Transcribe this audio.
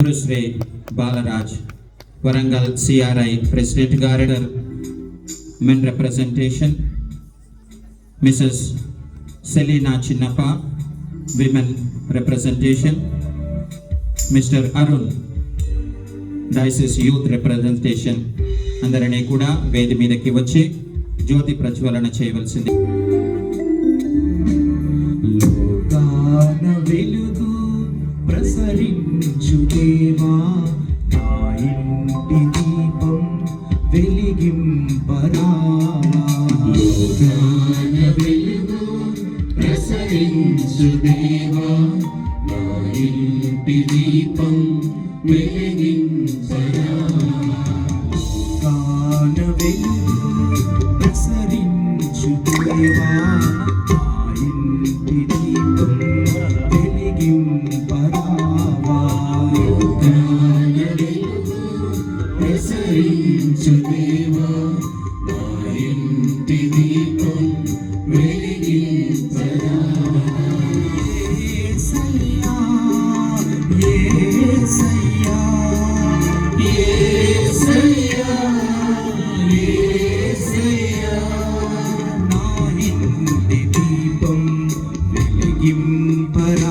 Shri Balraj Warangal CRI president గారు, men representation Mrs Selena చిన్నప్ప, women representation mister Arun, diocese youth representation అందరినీ కూడా వేది మీదకి వచ్చి జ్యోతి ప్రజ్వలన చేయవలసింది. లోకాన వెలుగు ప్రసరించు దేవా, నా ఇంటి దీపం వెలిగింపరావా. లోకాన వెలుగు ప్రసరించు దేవా, నా ఇంటి దీపం వెలిగింపరావా. లోకాన వెలుగు ప్రసరించు దేవా, నా ఇంటి దీపం వెలిగింపరావా. లోకాన వెలుగు ప్రసరించు దేవా, నా ఇంటి దీపం వెలిగింపరావా. యేసయ్యా, యేసయ్యా, యేసయ్యా, యేసయ్యా, నా ఇంటి దీపం వెలిగింపరా.